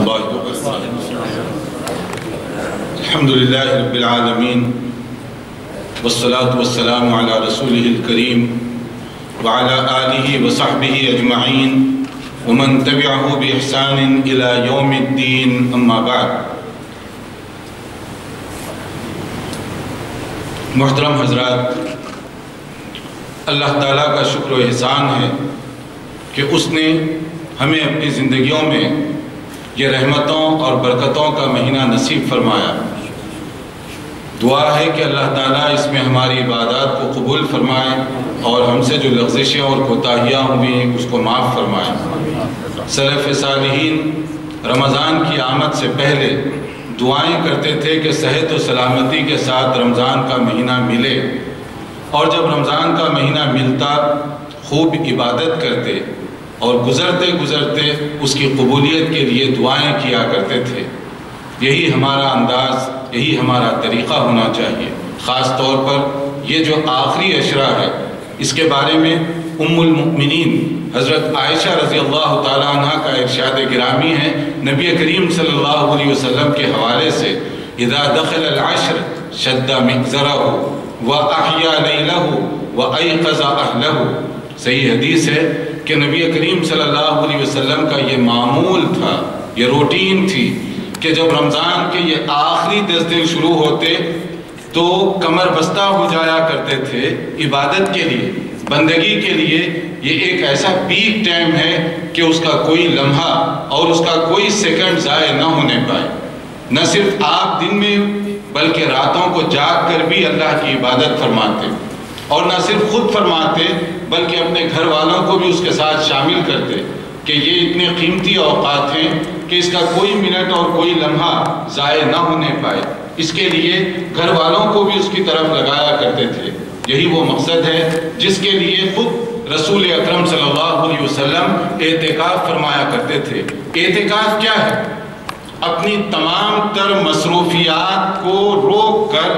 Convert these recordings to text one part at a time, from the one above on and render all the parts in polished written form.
الله وبركاته. الحمد لله رب العالمين والصلاة والسلام على رسوله الكريم وعلى آله وصحبه أجمعين ومن تبعه بإحسان إلى يوم الدين أما بعد. محترم حضرات، اللہ تعالیٰ کا شکر و احسان ہے کہ اس نے ہمیں اپنی زندگیوں میں یہ رحمتوں اور برکتوں کا مہینہ نصیب فرمایا. دعا ہے کہ اللہ تعالیٰ اس میں ہماری عبادات کو قبول فرمائے اور ہم سے جو لغزشیں اور کوتاہیاں ہوئی اس کو معاف فرمائے. سلف صالحین رمضان کی آمد سے پہلے دعائیں کرتے تھے کہ صحت و سلامتی کے ساتھ رمضان کا مہینہ ملے، اور جب رمضان کا مہینہ ملتا خوب عبادت کرتے اور گزرتے گزرتے اس کی قبولیت کے لیے دعائیں کیا کرتے تھے. یہی ہمارا انداز، یہی ہمارا طریقہ ہونا چاہیے. خاص طور پر یہ جو آخری عشرہ ہے، اس کے بارے میں ام المؤمنین حضرت عائشہ رضی اللہ تعالیٰ عنہ کا ارشاد گرامی ہے. نبی کریم صلی اللہ علیہ وسلم کے حوالے سے اذا دخل العشر شد مئزرہ وَأَحْيَا لَيْلَهُ وَأَيْقَظَ أَهْلَهُ. صحیح حدیث ہے کہ نبی کریم صلی اللہ علیہ وسلم کا یہ معمول تھا، یہ روٹین تھی کہ جب رمضان کے یہ آخری 10 دن شروع ہوتے تو کمر بستہ ہو جایا کرتے تھے عبادت کے لیے، بندگی کے لیے. یہ ایک ایسا پیک ٹائم ہے کہ اس کا کوئی لمحہ اور اس کا کوئی سیکنڈ ضائع نہ ہونے پائے. نہ صرف آپ دن میں بلکہ راتوں کو جاگ کر بھی اللہ کی عبادت فرماتے، اور نہ صرف خود فرماتے بلکہ اپنے گھر والوں کو بھی اس کے ساتھ شامل کرتے کہ یہ اتنے قیمتی اوقات ہیں کہ اس کا کوئی منٹ اور کوئی لمحہ ضائع نہ ہونے پائے. اس کے لیے گھر والوں کو بھی اس کی طرف لگایا کرتے تھے. یہی وہ مقصد ہے جس کے لیے خود رسول اکرم صلی اللہ علیہ وسلم اعتکاف فرمایا کرتے تھے. اعتکاف کیا ہے؟ اپنی تمام تر مصروفیات کو روک کر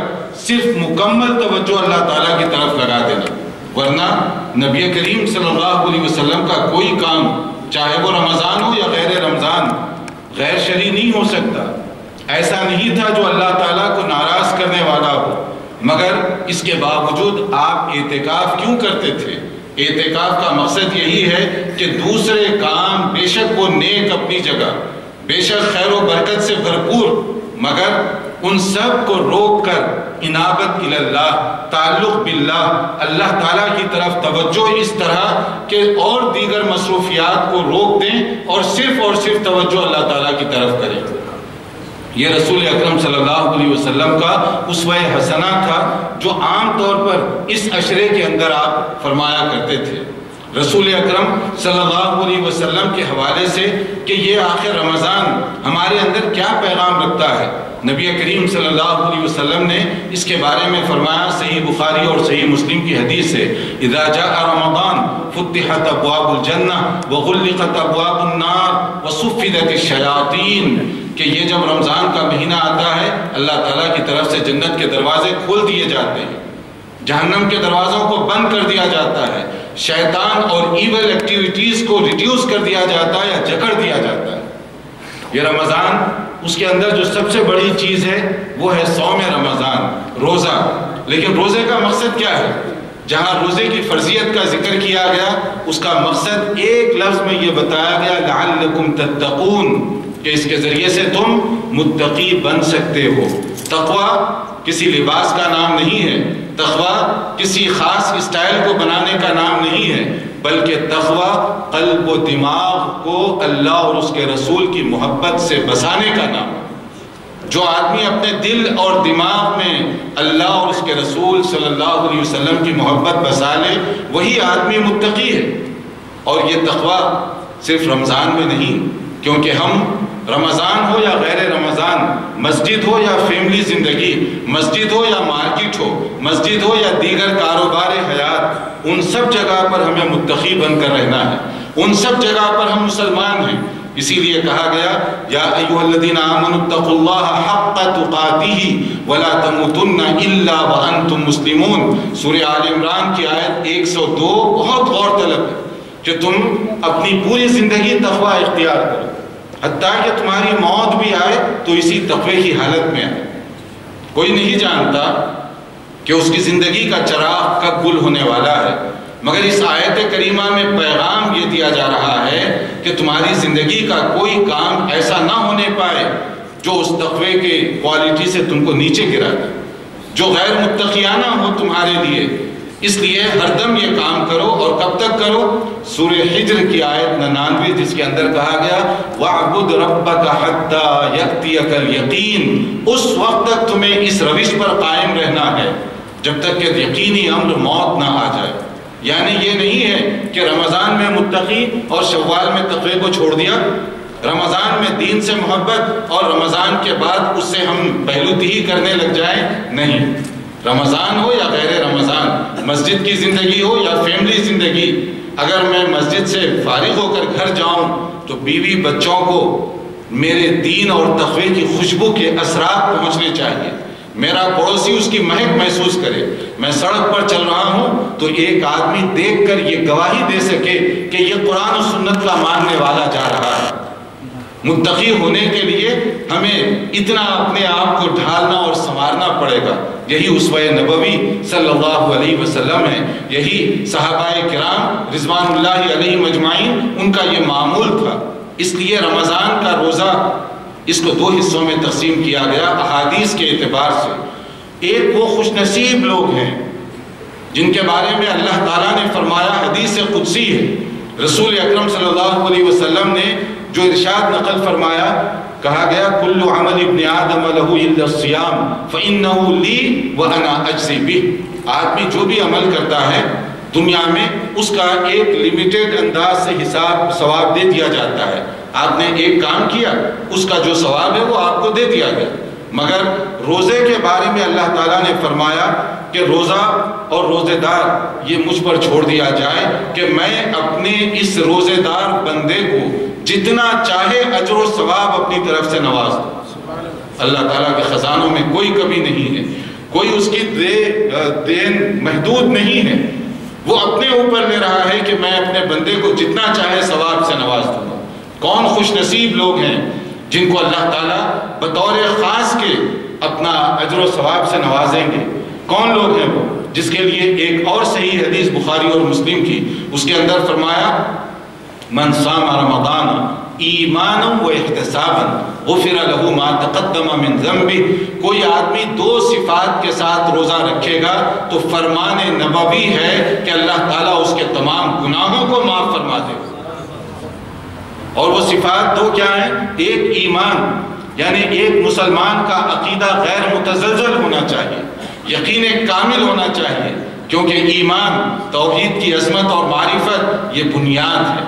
صرف مکمل توجہ اللہ تعالیٰ کی طرف لگا دینا. ورنہ نبی کریم صلی اللہ علیہ وسلم کا کوئی کام، چاہے وہ رمضان ہو یا غیر رمضان، غیر شرعی نہیں ہو سکتا. ایسا نہیں تھا جو اللہ تعالیٰ کو ناراض کرنے والا ہو. مگر اس کے باوجود آپ اعتکاف کیوں کرتے تھے؟ اعتکاف کا مقصد یہی ہے کہ دوسرے کام بے شک وہ نیک اپنی جگہ، بے شک خیر و برکت سے بھرپور، مگر ان سب کو روک کر انابت اللہ، تعلق باللہ، اللہ تعالیٰ کی طرف توجہ اس طرح کہ اور دیگر مصروفیات کو روک دیں اور صرف توجہ اللہ تعالیٰ کی طرف کریں. یہ رسول اکرم صلی اللہ علیہ وسلم کا اسوہ حسنہ تھا جو عام طور پر اس عشرے کے اندر آپ فرمایا کرتے تھے. رسول اکرم صلی اللہ علیہ وسلم کے حوالے سے کہ یہ آخر رمضان ہمارے اندر کیا پیغام رکھتا ہے، نبی کریم صلی اللہ علیہ وسلم نے اس کے بارے میں فرمایا. صحیح بخاری اور صحیح مسلم کی حدیث ہے، اذا جاء رمضان فتحت ابواب الجنہ وغلقت ابواب النار وصفدت الشیاطین. کہ یہ جب رمضان کا مہینہ آتا ہے اللہ تعالیٰ کی طرف سے جنت کے دروازے کھول دیے جاتے ہیں، جہنم کے دروازوں کو بند کر دیا جاتا ہے، شیطان اور ایول ایکٹیویٹیز کو ریڈیوس کر دیا جاتا ہے یا جکڑ دیا جاتا ہے. یہ رمضان، اس کے اندر جو سب سے بڑی چیز ہے وہ ہے صوم رمضان، روزہ. لیکن روزے کا مقصد کیا ہے؟ جہاں روزے کی فرضیت کا ذکر کیا گیا اس کا مقصد ایک لفظ میں یہ بتایا گیا، لعلکم تتقون، کہ اس کے ذریعے سے تم متقی بن سکتے ہو. تقوی کسی لباس کا نام نہیں ہے، تقوی کسی خاص اسٹائل کو بنانے کا نام نہیں ہے، بلکہ تقوی قلب و دماغ کو اللہ اور اس کے رسول کی محبت سے بسانے کا نام ہے. جو آدمی اپنے دل اور دماغ میں اللہ اور اس کے رسول صلی اللہ علیہ وسلم کی محبت بسا لے وہی آدمی متقی ہے. اور یہ تقوی صرف رمضان میں نہیں، کیونکہ ہم رمضان ہو یا غیر رمضان، مسجد ہو یا فیملی زندگی، مسجد ہو یا مارکیٹ ہو، مسجد ہو یا دیگر کاروبار حیات، ان سب جگہ پر ہمیں متقی بن کر رہنا ہے. ان سب جگہ پر ہم مسلمان ہیں. اسی لیے کہا گیا، یا ایھا الذین آمنوا اتقوا اللہ حق تقاتہ ولا تموتن الا وانتم مسلمون. سورہ آل عمران کی آیت 102 بہت غور طلب ہے کہ تم اپنی پوری زندگی تقوی اختیار کرو. حتیٰ کہ تمہاری موت بھی آئے تو اسی تقوی کی حالت میں آئے۔ کوئی نہیں جانتا کہ اس کی زندگی کا چراغ کب گل ہونے والا ہے، مگر اس آیت کریمہ میں پیغام یہ دیا جا رہا ہے کہ تمہاری زندگی کا کوئی کام ایسا نہ ہونے پائے جو اس تقوی کے کوالٹی سے تم کو نیچے گرا دے، جو غیر متقیانہ ہو تمہارے لیے۔ اس لیے ہر دم یہ کام کرو، اور کب تک کرو؟ سورہ حجر کی آیت 99 جس کے اندر کہا گیا وَاعْبُدْ رَبَّكَ حَتَّى يَأْتِيَكَ الْيَقِينُ، اس وقت تک تمہیں اس روش پر قائم رہنا ہے جب تک کہ یقینی امر موت نہ آ جائے۔ یعنی یہ نہیں ہے کہ رمضان میں متقی اور شوال میں تقوی کو چھوڑ دیا، رمضان میں دین سے محبت اور رمضان کے بعد اس سے ہم پہلوتہی کرنے لگ جائیں، نہیں۔ رمضان ہو یا غیر رمضان، مسجد کی زندگی ہو یا فیملی زندگی، اگر میں مسجد سے فارغ ہو کر گھر جاؤں تو بیوی بچوں کو میرے دین اور تقوی کی خوشبو کے اثرات پہنچنے چاہیے، میرا پڑوسی اس کی مہک محسوس کرے۔ میں سڑک پر چل رہا ہوں تو ایک آدمی دیکھ کر یہ گواہی دے سکے کہ یہ قرآن و سنت کا ماننے والا جا رہا ہے۔ متقی ہونے کے لیے ہمیں اتنا اپنے آپ کو ڈھالنا اور سنوارنا پڑے گا۔ یہی اسوہ نبوی صلی اللہ علیہ وسلم ہے، یہی صحابہ کرام رضوان اللہ علیہ مجمعین ان کا یہ معمول تھا۔ اس لیے رمضان کا روزہ اس کو دو حصوں میں تقسیم کیا گیا احادیث کے اعتبار سے۔ ایک وہ خوش نصیب لوگ ہیں جن کے بارے میں اللہ تعالیٰ نے فرمایا، حدیث قدسی ہے، رسول اکرم صلی اللہ علیہ وسلم نے جو ارشاد نقل فرمایا، کہا گیا کل عمل ابن آدم لہ الا الصیام فإنہ لی وأنا اجزی بہ۔ آدمی جو بھی عمل کرتا ہے دنیا میں اس کا ایک لیمیٹڈ انداز سے حساب ثواب دے دیا جاتا ہے۔ آپ نے ایک کام کیا، اس کا جو ثواب ہے وہ آپ کو دے دیا گیا۔ مگر روزے کے بارے میں اللہ تعالیٰ نے فرمایا کہ روزہ اور روزے دار یہ مجھ پر چھوڑ دیا جائے کہ میں اپنے اس روزے دار بندے کو جتنا چاہے اجر و ثواب اپنی طرف سے نواز دوں۔ اللہ تعالیٰ کے خزانوں میں کوئی کمی نہیں ہے، کوئی اس کی دین محدود نہیں ہے، وہ اپنے اوپر لے رہا ہے کہ میں اپنے بندے کو جتنا چاہے ثواب سے نواز دوں گا۔ کون خوش نصیب لوگ ہیں جن کو اللہ تعالیٰ بطور خاص کے اپنا اجر و ثواب سے نوازیں گے؟ کون لوگ ہیں وہ؟ جس کے لیے ایک اور صحیح حدیث بخاری اور مسلم کی، اس کے اندر فرمایا من صام رمضان ایمانا و احتسابا غفر له ما تقدم من ذنبه۔ کوئی آدمی دو صفات کے ساتھ روزہ رکھے گا تو فرمان نبوی ہے کہ اللہ تعالیٰ اس کے تمام گناہوں کو معاف فرما دے گا۔ اور وہ صفات دو کیا ہیں؟ ایک ایمان، یعنی ایک مسلمان کا عقیدہ غیر متزلزل ہونا چاہیے، یقین کامل ہونا چاہیے، کیونکہ ایمان توحید کی عظمت اور معرفت یہ بنیاد ہے۔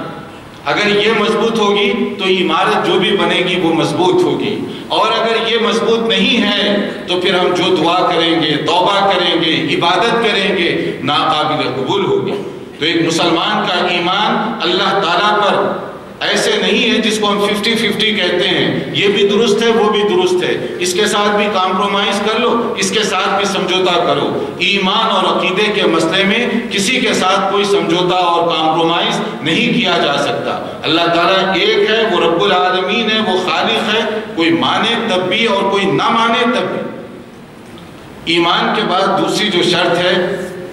اگر یہ مضبوط ہوگی تو عمارت جو بھی بنے گی وہ مضبوط ہوگی، اور اگر یہ مضبوط نہیں ہے تو پھر ہم جو دعا کریں گے، توبہ کریں گے، عبادت کریں گے، ناقابل قبول ہوگی۔ تو ایک مسلمان کا ایمان اللہ تعالیٰ پر ایسے نہیں ہے جس کو ہم 50-50 کہتے ہیں، یہ بھی درست ہے وہ بھی درست ہے، اس کے ساتھ بھی کمپرومائز کر لو، اس کے ساتھ بھی سمجھوتا کرو۔ ایمان اور عقیدے کے مسئلے میں کسی کے ساتھ کوئی سمجھوتا اور کمپرومائز نہیں کیا جا سکتا۔ اللہ تعالیٰ ایک ہے، وہ رب العالمین ہے، وہ خالق ہے، کوئی مانے تب بھی اور کوئی نہ مانے تب بھی۔ ایمان کے بعد دوسری جو شرط ہے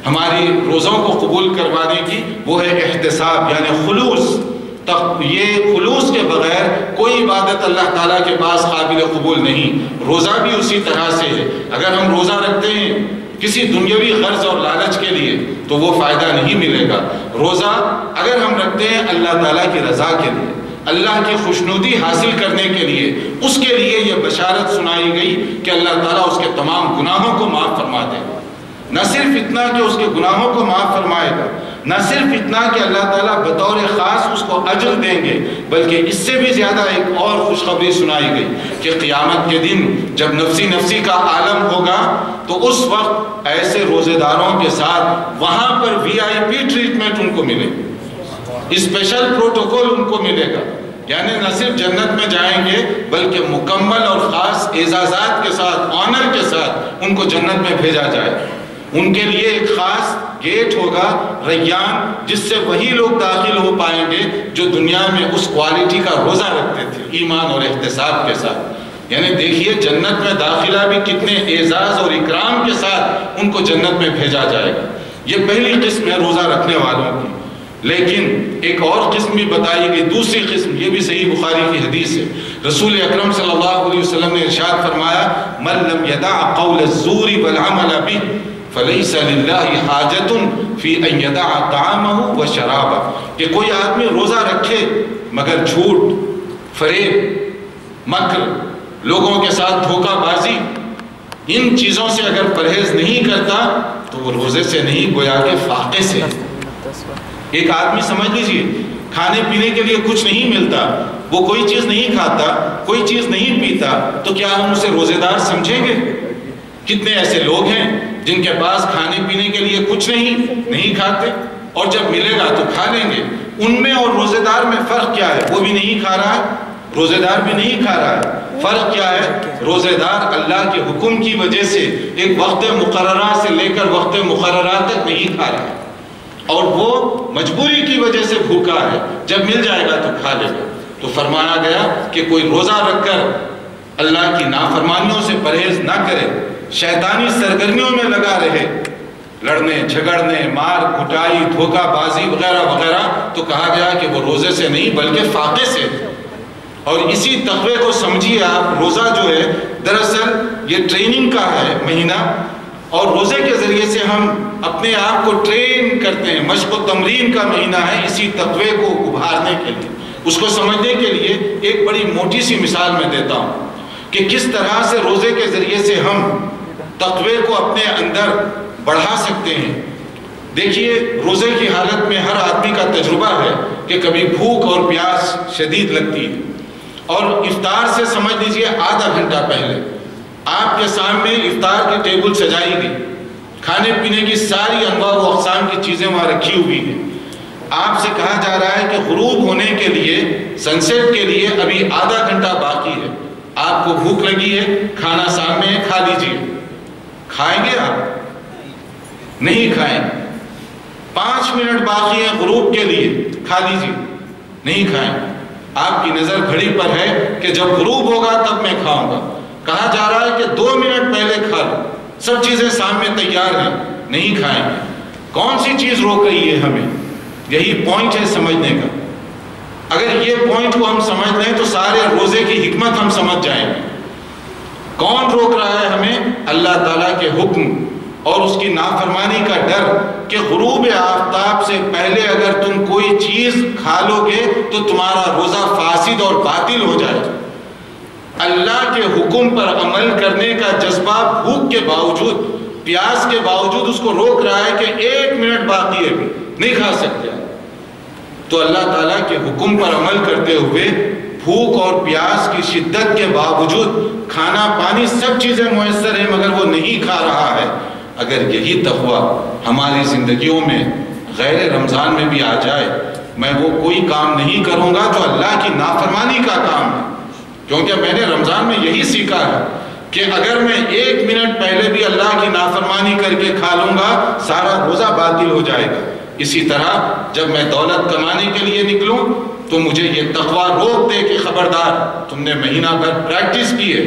ہماری روزوں کو قبول کروانے کی، وہ ہے احتساب، یعنی خلوص۔ یہ خلوص کے بغیر کوئی عبادت اللہ تعالیٰ کے پاس قابل قبول نہیں۔ روزہ بھی اسی طرح سے ہے، اگر ہم روزہ رکھتے ہیں کسی دنیاوی غرض اور لالچ کے لیے تو وہ فائدہ نہیں ملے گا۔ روزہ اگر ہم رکھتے ہیں اللہ تعالیٰ کی رضا کے لیے، اللہ کی خوشنودی حاصل کرنے کے لیے، اس کے لیے یہ بشارت سنائی گئی کہ اللہ تعالیٰ اس کے تمام گناہوں کو معاف فرما دے گا۔ نہ صرف اتنا کہ اس کے گناہوں کو معاف فرمائے گا، نہ صرف اتنا کہ اللہ تعالیٰ بطور خاص اس کو اجر دیں گے، بلکہ اس سے بھی زیادہ ایک اور خوشخبری سنائی گئی کہ قیامت کے دن جب نفسی نفسی کا عالم ہوگا تو اس وقت ایسے روزے داروں کے ساتھ وہاں پر VIP ٹریٹمنٹ ان کو ملے گا، اسپیشل پروٹوکول ان کو ملے گا۔ یعنی نہ صرف جنت میں جائیں گے بلکہ مکمل اور خاص اعزازات کے ساتھ، آنر کے ساتھ ان کو جنت میں بھیجا جائے۔ ان کے لیے ایک خاص گیٹ ہوگا ریان، جس سے وہی لوگ داخل ہو پائیں گے جو دنیا میں اس کوالٹی کا روزہ رکھتے تھے ایمان اور احتساب کے ساتھ۔ یعنی دیکھیے جنت میں داخلہ بھی کتنے اعزاز اور اکرام کے ساتھ ان کو جنت میں بھیجا جائے گا۔ یہ پہلی قسم ہے روزہ رکھنے والوں کی۔ لیکن ایک اور قسم بھی بتائی گئی، دوسری قسم، یہ بھی صحیح بخاری کی حدیث ہے۔ رسول اکرم صلی اللہ علیہ وسلم نے ارشاد فرمایا من لم يدع قول الزور والعمل به فليس لله حاجة في ان يدع طعامه وشرابه، کہ کوئی آدمی روزہ رکھے مگر جھوٹ، فریب، مکر، لوگوں کے ساتھ دھوکہ بازی، ان چیزوں سے اگر پرہیز نہیں کرتا تو وہ روزے سے نہیں گویا کہ فاقے سے۔ ایک آدمی سمجھ لیجئے کھانے پینے کے لیے کچھ نہیں ملتا، وہ کوئی چیز نہیں کھاتا، کوئی چیز نہیں پیتا، تو کیا ہم اسے روزے دار سمجھیں گے؟ کتنے ایسے لوگ ہیں جن کے پاس کھانے پینے کے لیے کچھ نہیں کھاتے، اور جب ملے گا تو کھا لیں گے۔ ان میں اور روزے دار میں فرق کیا ہے؟ وہ بھی نہیں کھا رہا ہے، روزے دار بھی نہیں کھا رہا ہے۔ فرق کیا ہے؟ روزے دار اللہ کے حکم کی وجہ سے ایک وقت مقررہ سے لے کر وقت مقررہ تک نہیں کھا رہا ہے، اور وہ مجبوری کی وجہ سے بھوکا ہے، جب مل جائے گا تو کھا لے گا۔ تو فرمایا گیا کہ کوئی روزہ رکھ کر اللہ کی نافرمانیوں سے پرہیز نہ کرے، شیطانی سرگرمیوں میں لگا رہے، لڑنے جھگڑنے، مار کٹائی، دھوکہ بازی وغیرہ وغیرہ، تو کہا گیا کہ وہ روزے سے نہیں بلکہ فاقے سے۔ اور اسی تقوی کو سمجھیے آپ، روزہ جو ہے دراصل یہ ٹریننگ کا ہے مہینہ، اور روزے کے ذریعے سے ہم اپنے آپ کو ٹرین کرتے ہیں، مشق و تمرین کا مہینہ ہے اسی تقوی کو ابھارنے کے لیے۔ اس کو سمجھنے کے لیے ایک بڑی موٹی سی مثال میں دیتا ہوں کہ کس طرح سے روزے کے ذریعے سے ہم تقوی کو اپنے اندر بڑھا سکتے ہیں۔ دیکھیے روزے کی حالت میں ہر آدمی کا تجربہ ہے کہ کبھی بھوک اور پیاس شدید لگتی ہے، اور افطار سے سمجھ لیجئے آدھا گھنٹہ پہلے آپ کے سامنے افطار کی ٹیبل سجائی گئی، کھانے پینے کی ساری انواع و اقسام کی چیزیں وہاں رکھی ہوئی ہیں۔ آپ سے کہا جا رہا ہے کہ غروب ہونے کے لیے، سن سیٹ کے لیے ابھی آدھا گھنٹہ باقی ہے، آپ کو بھوک لگی ہے، کھانا سامنے ہے، کھا لیجئے۔ کھائیں گے آپ؟ نہیں کھائیں گے۔ 5 منٹ باقی ہے غروب کے لیے، کھا لیجئے۔ نہیں کھائیں گے۔ آپ کی نظر گھڑی پر ہے کہ جب غروب ہوگا تب میں کھاؤں گا۔ کہا جا رہا ہے کہ 2 منٹ پہلے کھا لو، سب چیزیں سامنے تیار ہیں، نہیں کھائیں گے۔ کون سی چیز روک رہی ہے ہمیں؟ یہی پوائنٹ ہے سمجھنے کا۔ اگر یہ پوائنٹ کو ہم سمجھ لیں تو سارے روزے کی حکمت ہم سمجھ جائیں گے۔ کون روک رہا ہے ہمیں؟ اللہ تعالیٰ کے حکم اور اس کی نافرمانی کا ڈر کہ غروب آفتاب سے پہلے اگر تم کوئی چیز کھا لو گے تو تمہارا روزہ فاسد اور باطل ہو جائے گا۔ اللہ کے حکم پر عمل کرنے کا جذبہ بھوک کے باوجود، پیاس کے باوجود اس کو روک رہا ہے کہ 1 منٹ باقی ہے، بھی نہیں کھا سکتے۔ تو اللہ تعالیٰ کے حکم پر عمل کرتے ہوئے بھوک اور پیاس کی شدت کے باوجود کھانا پانی سب چیزیں میسر ہیں مگر وہ نہیں کھا رہا ہے۔ اگر یہی تقویٰ ہماری زندگیوں میں غیر رمضان میں بھی آ جائے، میں وہ کوئی کام نہیں کروں گا جو اللہ کی نافرمانی کا کام ہے، کیونکہ میں نے رمضان میں یہی سیکھا ہے کہ اگر میں 1 منٹ پہلے بھی اللہ کی نافرمانی کر کے کھا لوں گا سارا روزہ باطل ہو جائے گا۔ اسی طرح جب میں دولت کمانے کے لیے نکلوں تو مجھے یہ تقویٰ روک دے کہ خبردار، تم نے مہینہ بھر پریکٹس کی ہے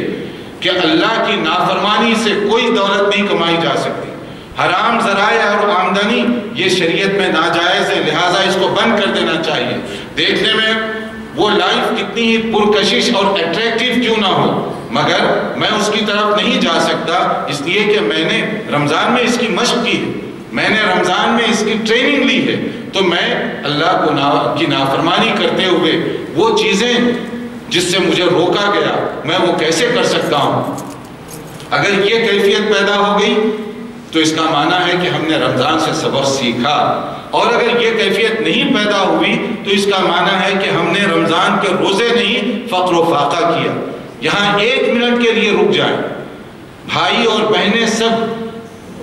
کہ اللہ کی نافرمانی سے کوئی دولت نہیں کمائی جا سکتی، حرام ذرائع اور آمدنی یہ شریعت میں ناجائز ہے، لہٰذا اس کو بند کر دینا چاہیے۔ دیکھنے میں وہ لائف کتنی ہی پرکشش اور اٹریکٹیو کیوں نہ ہو، مگر میں اس کی طرف نہیں جا سکتا، اس لیے کہ میں نے رمضان میں اس کی مشق کی ہے، میں نے رمضان میں اس کی ٹریننگ لی ہے، تو میں اللہ کی نافرمانی کرتے ہوئے وہ چیزیں جس سے مجھے روکا گیا میں وہ کیسے کر سکتا ہوں۔ اگر یہ کیفیت پیدا ہو گئی تو اس کا معنی ہے کہ ہم نے رمضان سے سبق سیکھا، اور اگر یہ کیفیت نہیں پیدا ہوئی تو اس کا معنی ہے کہ ہم نے رمضان کے روزے نہیں فقر و فاقہ کیا۔ یہاں 1 منٹ کے لیے رک جائیں بھائی اور بہنیں سب،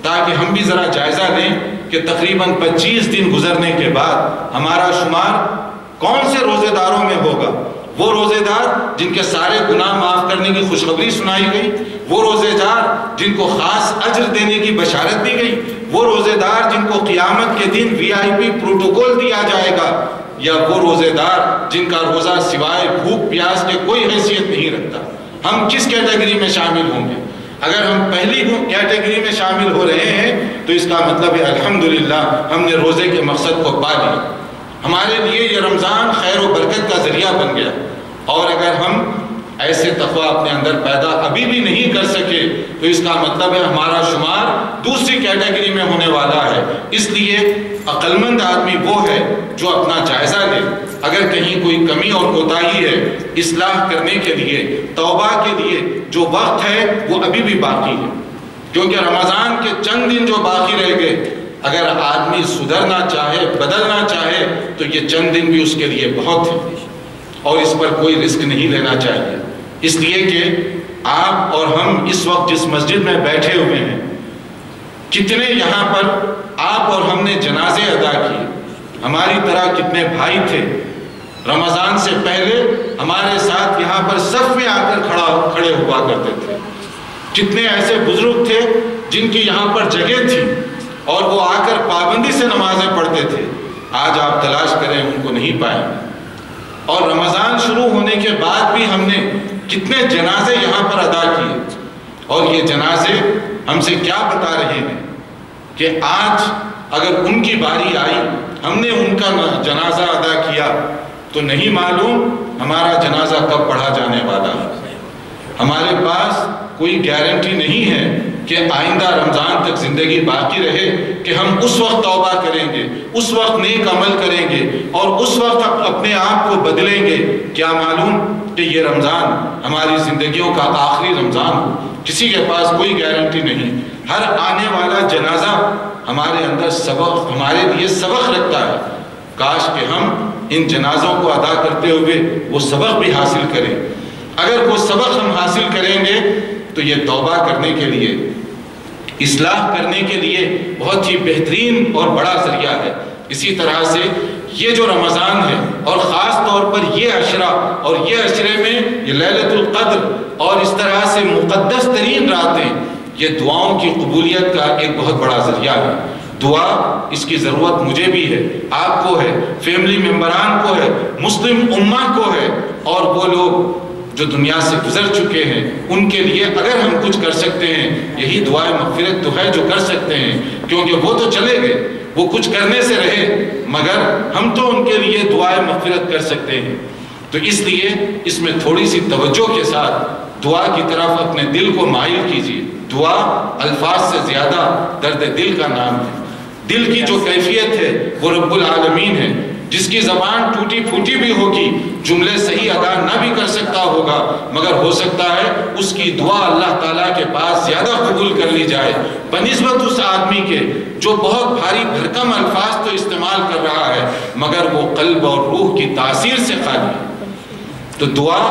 تاکہ ہم بھی ذرا جائزہ لیں کہ تقریباً 25 دن گزرنے کے بعد ہمارا شمار کون سے روزے داروں میں ہوگا۔ وہ روزے دار جن کے سارے گناہ معاف کرنے کی خوشخبری سنائی گئی، وہ روزے دار جن کو خاص اجر دینے کی بشارت دی گئی، وہ روزے دار جن کو قیامت کے دن VIP پروٹوکول دیا جائے گا، یا وہ روزے دار جن کا روزہ سوائے بھوک پیاس کے کوئی حیثیت نہیں رکھتا؟ ہم کس کیٹیگری میں شامل ہوں گے؟ اگر ہم پہلی کیٹیگری میں شامل ہو رہے ہیں تو اس کا مطلب ہے الحمدللہ ہم نے روزے کے مقصد کو پا لیا، ہمارے لیے یہ رمضان خیر و برکت کا ذریعہ بن گیا۔ اور اگر ہم ایسے تقوی اپنے اندر پیدا ابھی بھی نہیں کر سکے تو اس کا مطلب ہے ہمارا شمار دوسری کیٹیگری میں ہونے والا ہے۔ اس لیے عقلمند آدمی وہ ہے جو اپنا جائزہ لے، اگر کہیں کوئی کمی اور کوتاہی ہے اصلاح کرنے کے لیے، توبہ کے لیے جو وقت ہے وہ ابھی بھی باقی ہے، کیونکہ رمضان کے چند دن جو باقی رہ گئے، اگر آدمی سدھرنا چاہے، بدلنا چاہے تو یہ چند دن بھی اس کے لیے بہت ہے، اور اس پر کوئی رسک نہیں لینا چاہیے۔ اس لیے کہ آپ اور ہم اس وقت جس مسجد میں بیٹھے ہوئے ہیں، کتنے یہاں پر آپ اور ہم نے جنازے ادا کیے، ہماری طرح کتنے بھائی تھے رمضان سے پہلے ہمارے ساتھ یہاں پر صف میں آ کر کھڑے ہوا کرتے تھے، کتنے ایسے بزرگ تھے جن کی یہاں پر جگہ تھی اور وہ آ کر پابندی سے نمازیں پڑھتے تھے، آج آپ تلاش کریں ان کو نہیں پائیں۔ اور رمضان شروع ہونے کے بعد بھی ہم نے کتنے جنازے یہاں پر ادا کیے، اور یہ جنازے ہم سے کیا بتا رہے ہیں کہ آج اگر ان کی باری آئی، ہم نے ان کا جنازہ ادا کیا تو نہیں معلوم ہمارا جنازہ کب پڑھا جانے والا ہے۔ ہمارے پاس کوئی گارنٹی نہیں ہے کہ آئندہ رمضان تک زندگی باقی رہے کہ ہم اس وقت توبہ کریں گے، اس وقت نیک عمل کریں گے اور اس وقت اپنے آپ کو بدلیں گے۔ کیا معلوم کہ یہ رمضان ہماری زندگیوں کا آخری رمضان ہو، کسی کے پاس کوئی گارنٹی نہیں۔ ہر آنے والا جنازہ ہمارے اندر سبق، ہمارے لیے سبق رکھتا ہے، کاش کہ ہم ان جنازوں کو ادا کرتے ہوئے وہ سبق بھی حاصل کریں۔ اگر وہ سبق ہم حاصل کریں گے تو یہ توبہ کرنے کے لیے، اصلاح کرنے کے لیے بہت ہی بہترین اور بڑا ذریعہ ہے۔ اسی طرح سے یہ جو رمضان ہے اور خاص طور پر یہ عشرہ، اور یہ عشرے میں یہ لیلۃ القدر اور اس طرح سے مقدس ترین راتیں، یہ دعاؤں کی قبولیت کا ایک بہت بڑا ذریعہ ہے۔ دعا اس کی ضرورت مجھے بھی ہے، آپ کو ہے، فیملی ممبران کو ہے، مسلم امہ کو ہے، اور وہ لوگ جو دنیا سے گزر چکے ہیں ان کے لیے اگر ہم کچھ کر سکتے ہیں، یہی دعائے مغفرت تو ہے جو کر سکتے ہیں، کیونکہ وہ تو چلے گئے، وہ کچھ کرنے سے رہے، مگر ہم تو ان کے لیے دعائے مغفرت کر سکتے ہیں۔ تو اس لیے اس میں تھوڑی سی توجہ کے ساتھ دعا کی طرف اپنے دل کو مائل کیجیے۔ دعا الفاظ سے زیادہ درد دل کا نام ہے۔ دل کی جو کیفیت ہے وہ رب العالمین ہے، جس کی زبان ٹوٹی پھوٹی بھی ہوگی، جملے صحیح ادا نہ بھی کر سکتا ہوگا، مگر ہو سکتا ہے اس کی دعا اللہ تعالیٰ کے پاس زیادہ قبول کر لی جائے بنسبت اس آدمی کے جو بہت بھاری بھرکم الفاظ تو استعمال کر رہا ہے مگر وہ قلب اور روح کی تاثیر سے خالی ہے۔ تو دعا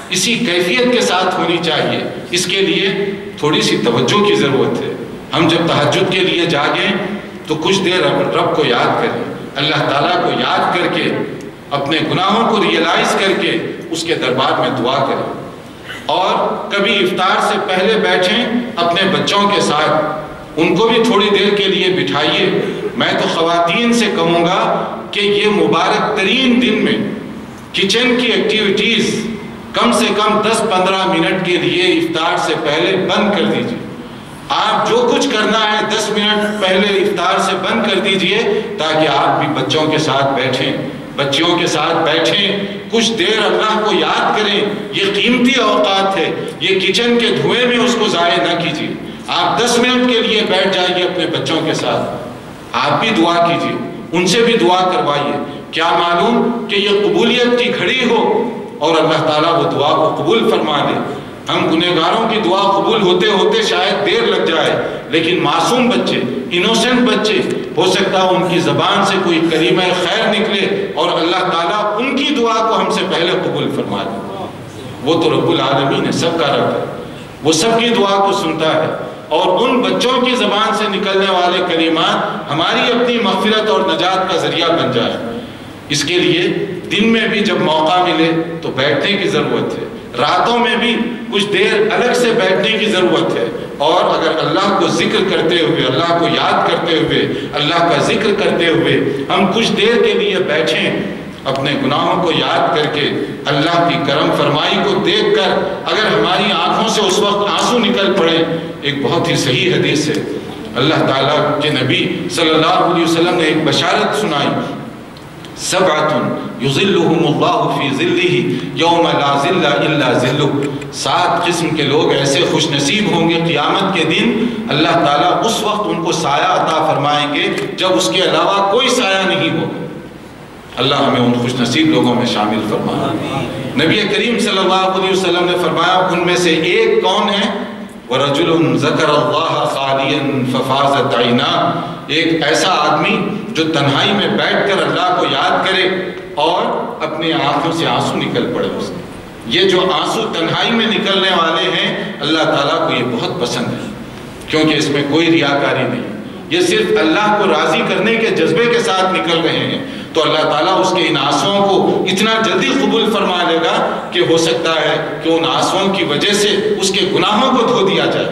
اسی کیفیت کے ساتھ ہونی چاہیے۔ اس کے لیے تھوڑی سی توجہ کی ضرورت ہے۔ ہم جب تہجد کے لیے جاگیں تو کچھ دیر رب کو یاد کریں، اللہ تعالیٰ کو یاد کر کے اپنے گناہوں کو ریئلائز کر کے اس کے دربار میں دعا کریں۔ اور کبھی افطار سے پہلے بیٹھیں اپنے بچوں کے ساتھ، ان کو بھی تھوڑی دیر کے لیے بٹھائیے۔ میں تو خواتین سے کہوں گا کہ یہ مبارک ترین دن میں کچن کی ایکٹیویٹیز کم سے کم 10-15 منٹ کے لیے افطار سے پہلے بند کر دیجیے۔ آپ جو کچھ کرنا ہے 10 منٹ پہلے افطار سے بند کر دیجئے، تاکہ آپ بھی بچوں کے ساتھ بیٹھیں، بچیوں کے ساتھ بیٹھیں، کچھ دیر اللہ کو یاد کریں۔ یہ قیمتی اوقات ہے، یہ کچن کے دھوئیں میں اس کو ضائع نہ کیجیے۔ آپ 10 منٹ کے لیے بیٹھ جائیے اپنے بچوں کے ساتھ، آپ بھی دعا کیجیے، ان سے بھی دعا کروائیے۔ کیا معلوم کہ یہ قبولیت کی گھڑی ہو اور اللہ تعالیٰ وہ دعا کو قبول فرما دے۔ ہم گنہگاروں کی دعا قبول ہوتے ہوتے شاید دیر لگ جائے، لیکن معصوم بچے، انوسنٹ بچے، ہو سکتا ہے ان کی زبان سے کوئی کلمہ خیر نکلے اور اللہ تعالیٰ ان کی دعا کو ہم سے پہلے قبول فرما دے۔ وہ تو رب العالمین ہے، سب کا رب ہے، وہ سب کی دعا کو سنتا ہے، اور ان بچوں کی زبان سے نکلنے والے کلمات ہماری اپنی مغفرت اور نجات کا ذریعہ بن جائے۔ اس کے لیے دن میں بھی جب موقع ملے تو بیٹھنے کی ضرورت ہے، راتوں میں بھی کچھ دیر الگ سے بیٹھنے کی ضرورت ہے۔ اور اگر اللہ کو ذکر کرتے ہوئے، اللہ کو یاد کرتے ہوئے، اللہ کا ذکر کرتے ہوئے ہم کچھ دیر کے لیے بیٹھیں، اپنے گناہوں کو یاد کر کے، اللہ کی کرم فرمائی کو دیکھ کر اگر ہماری آنکھوں سے اس وقت آنسو نکل پڑے، ایک بہت ہی صحیح حدیث ہے، اللہ تعالیٰ کے نبی صلی اللہ علیہ وسلم نے ایک بشارت سنائی، سبعۃ یظلہم اللہ فی ظلہ یوم لا ظل الا ظلہ، 7 قسم کے لوگ ایسے خوش نصیب ہوں گے قیامت کے دن، اللہ تعالیٰ اس وقت ان کو سایہ عطا فرمائیں گے جب اس کے علاوہ کوئی سایہ نہیں ہوگا۔ اللہ ہمیں ان خوش نصیب لوگوں میں شامل فرمائے۔ نبی کریم صلی اللہ علیہ وسلم نے فرمایا ان میں سے ایک کون ہے؟ وَرَجُلٌ ذَكَرَ اللَّهَ خَالِيًا فَفَاضَتْ عَيْنَاهُ، ایک ایسا آدمی جو تنہائی میں بیٹھ کر اللہ کو یاد کرے اور اپنے آنکھوں سے آنسو نکل پڑے اس کے۔ یہ جو آنسو تنہائی میں نکلنے والے ہیں، اللہ تعالیٰ کو یہ بہت پسند ہے، کیونکہ اس میں کوئی ریاکاری نہیں، یہ صرف اللہ کو راضی کرنے کے جذبے کے ساتھ نکل رہے ہیں، تو اللہ تعالیٰ اس کے ان آنسوؤں کو اتنا جلدی قبول فرما لے گا کہ ہو سکتا ہے کہ ان آنسوؤں کی وجہ سے اس کے گناہوں کو دھو دیا جائے۔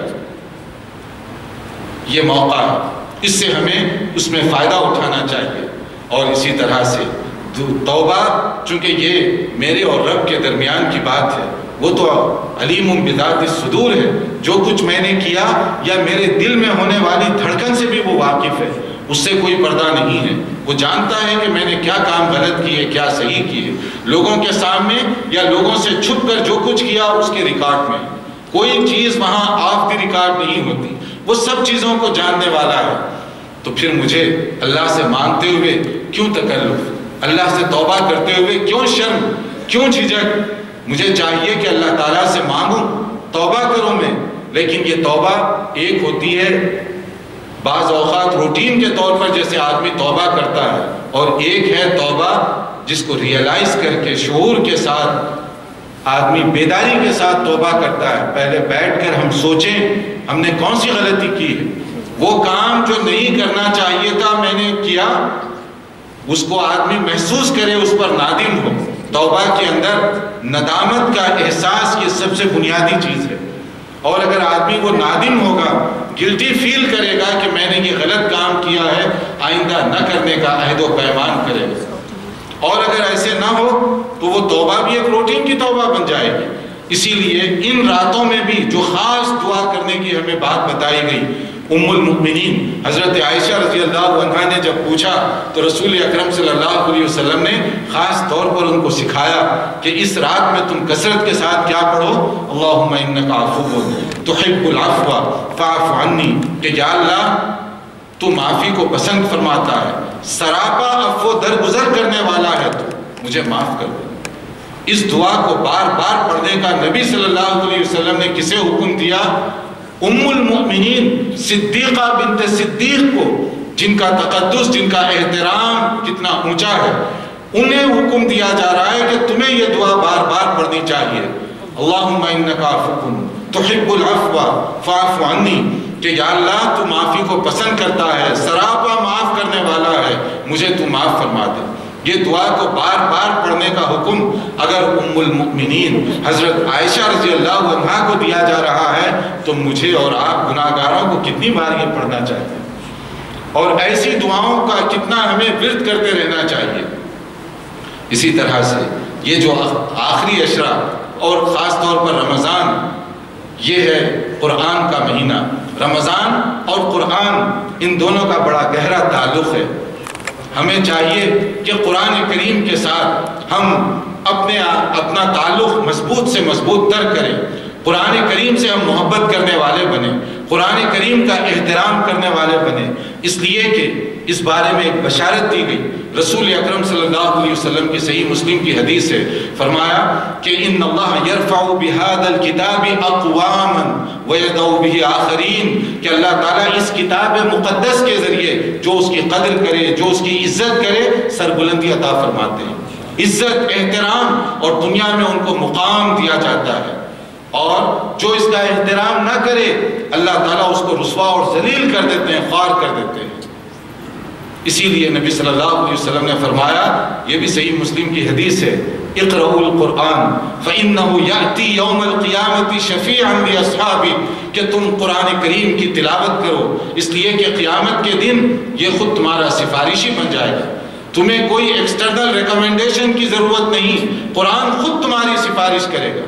یہ موقع ہے، اس سے ہمیں اس میں فائدہ اٹھانا چاہیے۔ اور اسی طرح سے توبہ، چونکہ یہ میرے اور رب کے درمیان کی بات ہے، وہ تو علیم بذات الصدور ہے، جو کچھ میں نے کیا یا میرے دل میں ہونے والی دھڑکن سے بھی وہ واقف ہے، اس سے کوئی پردہ نہیں ہے، وہ جانتا ہے کہ میں نے کیا کام غلط کیے، کیا صحیح کیے، لوگوں کے سامنے یا لوگوں سے چھپ کر جو کچھ کیا اس کے ریکارڈ میں، کوئی چیز وہاں آف دی ریکارڈ نہیں ہوتی، وہ سب چیزوں کو جاننے والا ہے۔ تو پھر مجھے اللہ سے مانگتے ہوئے کیوں تکلف، اللہ سے توبہ کرتے ہوئے کیوں شرم، کیوں جھجک؟ مجھے چاہیے کہ اللہ تعالیٰ سے مانگوں، توبہ کروں میں، لیکن یہ توبہ ایک ہوتی ہے بعض اوقات روٹین کے طور پر جیسے آدمی توبہ کرتا ہے، اور ایک ہے توبہ جس کو ریئلائز کر کے شعور کے ساتھ آدمی بیداری کے ساتھ توبہ کرتا ہے۔ پہلے بیٹھ کر ہم سوچیں ہم نے کون سی غلطی کی ہے، وہ کام جو نہیں کرنا چاہیے تھا میں نے کیا، اس کو آدمی محسوس کرے، اس پر نادم ہو۔ توبہ کے اندر ندامت کا احساس یہ سب سے بنیادی چیز ہے، اور اگر آدمی وہ نادم ہوگا، گلٹی فیل کرے گا کہ میں نے یہ غلط کام کیا ہے، آئندہ نہ کرنے کا عہد و پیمان کرے گا، اور اگر ایسے نہ ہو تو وہ توبہ بھی ایک روٹین کی توبہ بن جائے گی۔ اسی لیے ان راتوں میں بھی جو خاص دعا کرنے کی ہمیں بات بتائی گئی، ام المؤمنین حضرت عائشہ رضی اللہ عنہا نے جب پوچھا تو رسول اکرم صلی اللہ علیہ وسلم نے خاص طور پر ان کو سکھایا کہ اس رات میں تم کثرت کے ساتھ کیا پڑھو، اللہم انک عفو تحب العفو فاعف عنی، کہ یا اللہ تو معافی کو پسند فرماتا ہے، سراپا عفو درگزر کرنے والا ہے، تو مجھے معاف کر دو۔ اس دعا کو بار بار پڑھنے کا نبی صلی اللہ علیہ وسلم نے کسے حکم دیا؟ ام المؤمنین صدیقہ بنت صدیق کو، جن کا تقدس، جن کا احترام کتنا اونچا ہے، انہیں حکم دیا جا رہا ہے کہ تمہیں یہ دعا بار بار پڑھنی چاہیے، اللہم انک عفو تحب العفو فاعف عنی، کہ یا اللہ تو معافی کو پسند کرتا ہے، سراپا معاف کرنے والا ہے، مجھے تو معاف فرما دے۔ یہ دعا کو بار بار پڑھنے کا حکم اگر ام المؤمنین حضرت عائشہ رضی اللہ عنہا کو دیا جا رہا ہے تو مجھے اور آپ گناہگاروں کو کتنی بار یہ پڑھنا چاہیے، اور ایسی دعاؤں کا کتنا ہمیں ورد کرتے رہنا چاہیے۔ اسی طرح سے یہ جو آخری عشرہ اور خاص طور پر رمضان، یہ ہے قرآن کا مہینہ۔ رمضان اور قرآن ان دونوں کا بڑا گہرا تعلق ہے۔ ہمیں چاہیے کہ قرآن کریم کے ساتھ ہم اپنا تعلق مضبوط سے مضبوط تر کریں، قرآن کریم سے ہم محبت کرنے والے بنیں، قرآن کریم کا احترام کرنے والے بنیں، اس لیے کہ اس بارے میں ایک بشارت دی گئی۔ رسول اکرم صلی اللہ علیہ وسلم کی صحیح مسلم کی حدیث ہے، فرمایا کہ ان اللہ یرفع بهذا الكتاب اقواما ويضع به آخرین، کہ اللہ تعالیٰ اس کتاب مقدس کے ذریعے جو اس کی قدر کرے، جو اس کی عزت کرے، سربلندی عطا فرماتے ہیں، عزت، احترام، اور دنیا میں ان کو مقام دیا جاتا ہے، اور جو اس کا احترام نہ کرے اللہ تعالیٰ اس کو رسوا اور ذلیل کر دیتے ہیں، خوار کر دیتے ہیں۔ اسی لیے نبی صلی اللہ علیہ وسلم نے فرمایا، یہ بھی صحیح مسلم کی حدیث ہے، اقرؤوا القرآن فإنه يأتي يوم القیامة شفیعا لأصحابہ، کہ تم قرآن کریم کی تلاوت کرو، اس لیے کہ قیامت کے دن یہ خود تمہارا سفارشی بن جائے گا، تمہیں کوئی ایکسٹرنل ریکمنڈیشن کی ضرورت نہیں، قرآن خود تمہاری سفارش کرے گا۔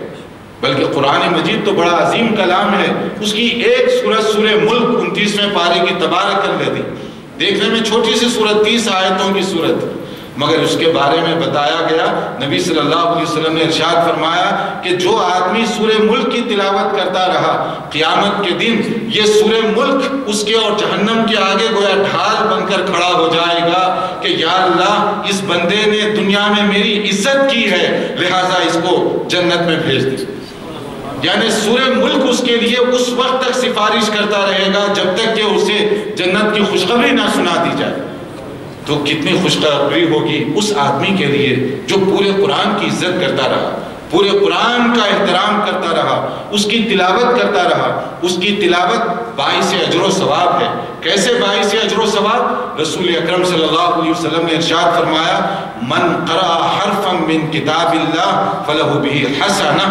بلکہ قرآن مجید تو بڑا عظیم کلام ہے، اس کی ایک سورت سورہ ملک 29ویں پارے کی تبارک الذی، دیکھنے میں چھوٹی سی سورت 30 آیتوں کی سورت، مگر اس کے بارے میں بتایا گیا، نبی صلی اللہ علیہ وسلم نے ارشاد فرمایا کہ جو آدمی سورہ ملک کی تلاوت کرتا رہا، قیامت کے دن یہ سورہ ملک اس کے اور جہنم کے آگے گویا ڈھال بن کر کھڑا ہو جائے گا کہ یا اللہ اس بندے نے دنیا میں میری عزت کی ہے، لہٰذا اس کو جنت میں بھیج دی۔ یعنی سورہ ملک اس کے لیے اس وقت تک سفارش کرتا رہے گا جب تک کہ اسے جنت کی خوشخبری نہ سنا دی جائے۔ تو کتنی خوشخبری ہوگی اس آدمی کے لیے جو پورے قرآن کی عزت کرتا رہا، پورے قرآن کا احترام کرتا رہا، اس کی تلاوت کرتا رہا۔ اس کی تلاوت باعث اجر و ثواب ہے۔ کیسے باعث اجر و ثواب؟ رسول اکرم صلی اللہ علیہ وسلم نے ارشاد فرمایا، من قرأ حرفا من کتاب اللہ فلہ بہ حسنہ،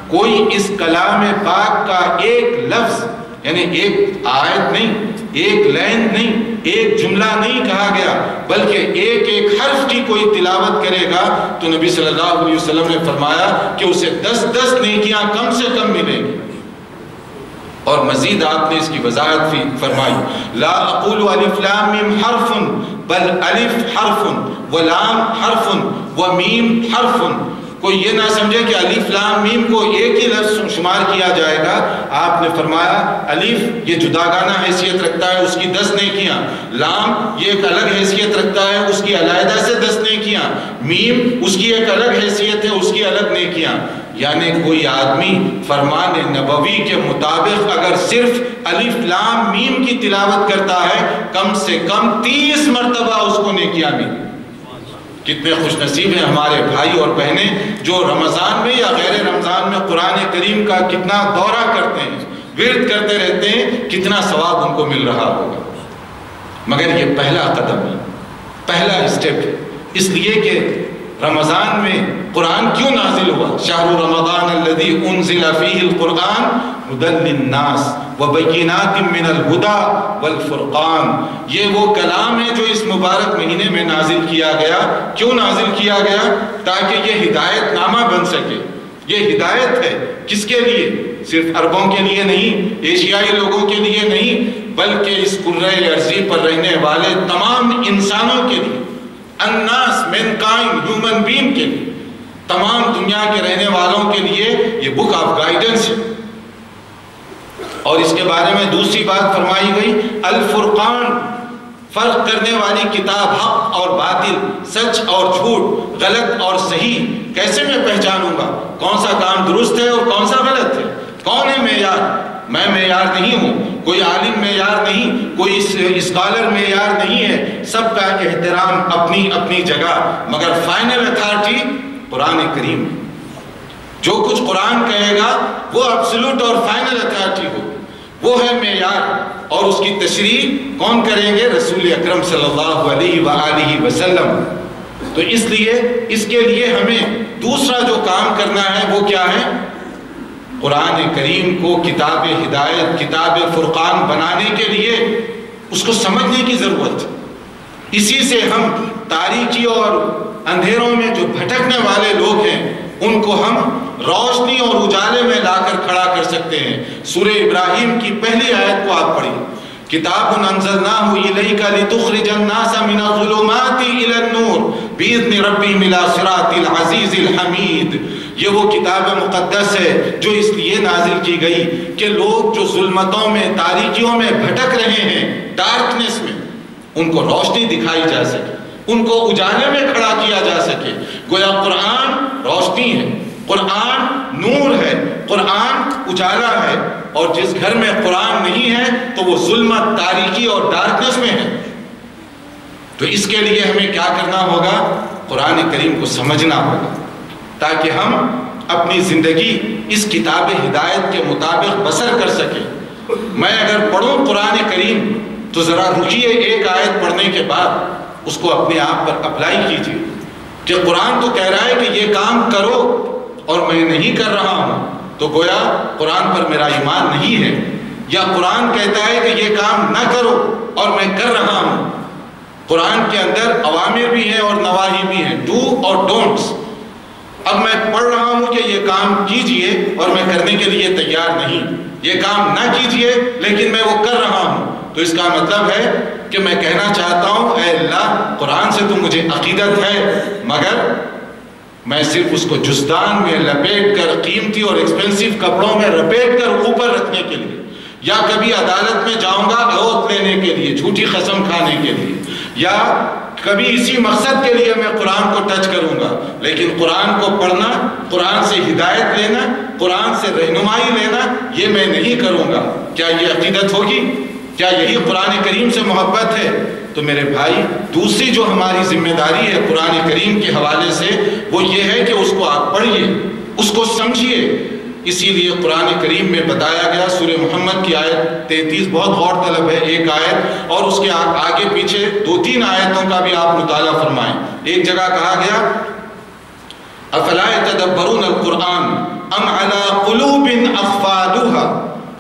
کوئی اس کلام پاک کا ایک لفظ، یعنی ایک آیت نہیں، ایک لائن نہیں، ایک جملہ نہیں کہا گیا، بلکہ ایک ایک حرف کی کوئی تلاوت کرے گا تو نبی صلی اللہ علیہ وسلم نے فرمایا کہ اسے 10 نیکیاں کم سے کم ملیں گی۔ اور مزید آپ نے اس کی وضاحت فرمائی، لا اقول الف لام میم حرف بل الف حرف ولام حرف ومیم حرف۔ کوئی یہ نہ سمجھے کہ الف لام میم کو ایک ہی لفظ شمار کیا جائے گا۔ آپ نے فرمایا الف یہ جداگانہ حیثیت رکھتا ہے، اس کی 10 نیکیاں، لام یہ ایک الگ حیثیت رکھتا ہے، اس کی علیحدہ سے 10 نیکیاں، میم اس کی ایک الگ حیثیت ہے، اس کی الگ نیکیاں۔ یعنی کوئی آدمی فرمان نبوی کے مطابق اگر صرف الف لام میم کی تلاوت کرتا ہے، کم سے کم 30 مرتبہ اس کو نیکیاں ملیں۔ کتنے خوش نصیب ہیں ہمارے بھائی اور بہنیں جو رمضان میں یا غیر رمضان میں قرآن کریم کا کتنا دورہ کرتے ہیں، ورد کرتے رہتے ہیں، کتنا ثواب ان کو مل رہا ہوگا۔ مگر یہ پہلا قدم ہے، پہلا اسٹیپ ہے، اس لیے کہ رمضان میں قرآن کیوں نازل ہوا؟ شہر رمضان الذی انزل فیہ القرآن ھدی للناس وبینات من الہدی والفرقان۔ یہ وہ کلام ہے جو اس مبارک مہینے میں نازل کیا گیا۔ کیوں نازل کیا گیا؟ تاکہ یہ ہدایت نامہ بن سکے۔ یہ ہدایت ہے کس کے لیے؟ صرف عربوں کے لیے نہیں، ایشیائی لوگوں کے لیے نہیں، بلکہ اس کرۂ ارضی پر رہنے والے تمام انسانوں کے لیے، الناس مینکائنڈ ہیومن بینگ کے لیے، تمام دنیا کے رہنے والوں کے لیے یہ بک آف گائیڈنس ہے۔ اور اس کے بارے میں دوسری بات فرمائی گئی، الفرقان، فرق کرنے والی کتاب، حق اور باطل، سچ اور جھوٹ، غلط اور صحیح۔ کیسے میں پہچانوں گا کون سا کام درست ہے اور کون سا غلط ہے؟ کون ہے معیار؟ میں معیار نہیں ہوں، کوئی عالم معیار نہیں، کوئی اسکالر معیار نہیں ہے، سب کا احترام اپنی اپنی جگہ، مگر فائنل اتھارٹی قرآن کریم۔ جو کچھ قرآن کہے گا وہ ایبسولوٹ اور فائنل اتھارٹی ہو، وہ ہے معیار، اور اس کی تشریح کون کریں گے؟ رسول اکرم صلی اللہ علیہ وآلہ وسلم۔ تو اس لیے اس کے لیے ہمیں دوسرا جو کام کرنا ہے وہ کیا ہے؟ قرآن کریم کو کتاب ہدایت، کتاب فرقان بنانے کے لیے اس کو سمجھنے کی ضرورت۔ اسی سے ہم تاریکی اور اندھیروں میں جو بھٹکنے والے لوگ ہیں ان کو ہم روشنی اور اجالے میں لا کر کھڑا کر سکتے ہیں۔ سورہ ابراہیم کی پہلی آیت کو آپ پڑھیں، کتاب انزلناہ الیک لتخرج الناس من الظلمات الی النور باذن ربہم الی صراط العزیز الحمید۔ یہ وہ کتاب مقدس ہے جو اس لیے نازل کی گئی کہ لوگ جو ظلمتوں میں، تاریکیوں میں بھٹک رہے ہیں، ڈارکنس میں، ان کو روشنی دکھائی جا سکے، ان کو اجالے میں کھڑا کیا جا سکے۔ گویا قرآن روشنی ہے، قرآن نور ہے، قرآن اجالا ہے، اور جس گھر میں قرآن نہیں ہے تو وہ ظلمت، تاریکی اور ڈارکنس میں ہے۔ تو اس کے لیے ہمیں کیا کرنا ہوگا؟ قرآن کریم کو سمجھنا ہوگا تاکہ ہم اپنی زندگی اس کتاب ہدایت کے مطابق بسر کر سکیں۔ میں اگر پڑھوں قرآن کریم تو ذرا رکیے، ایک آیت پڑھنے کے بعد اس کو اپنے آپ پر اپلائی کیجیے۔ کہ قرآن تو کہہ رہا ہے کہ یہ کام کرو اور میں نہیں کر رہا ہوں، تو گویا قرآن پر میرا ایمان نہیں ہے۔ یا قرآن کہتا ہے کہ یہ کام نہ کرو اور میں کر رہا ہوں۔ قرآن کے اندر اوامر بھی ہیں اور نواہی بھی ہیں، ڈو اور ڈونٹس۔ اب میں پڑھ رہا ہوں کہ یہ کام کیجئے اور میں کرنے کے لیے تیار نہیں، یہ کام نہ کیجئے لیکن میں وہ کر رہا ہوں، تو اس کا مطلب ہے کہ میں کہنا چاہتا ہوں اے اللہ قرآن سے تو مجھے عقیدت ہے، مگر میں صرف اس کو جسدان میں لپیٹ کر، قیمتی اور ایکسپینسیو کپڑوں میں لپیٹ کر اوپر رکھنے کے لیے، یا کبھی عدالت میں جاؤں گا عہد لینے کے لیے، جھوٹی قسم کھانے کے لیے، یا کبھی اسی مقصد کے لیے میں قرآن کو ٹچ کروں گا، لیکن قرآن کو پڑھنا، قرآن سے ہدایت لینا، قرآن سے رہنمائی لینا، یہ میں نہیں کروں گا۔ کیا یہ عقیدت ہوگی؟ کیا یہی قرآن کریم سے محبت ہے؟ تو میرے بھائی، دوسری جو ہماری ذمہ داری ہے قرآن کریم کے حوالے سے، وہ یہ ہے کہ اس کو آپ پڑھیے، اس کو سمجھیے۔ اسی لیے قرآن کریم میں بتایا گیا، سورہ محمد کی آیت 33 بہت غور طلب ہے، ایک آیت اور اس کے آگے پیچھے 2-3 آیتوں کا بھی آپ مطالعہ فرمائیں۔ ایک جگہ کہا گیا افلا يتدبرون القرآن ام على قلوب اقفالها،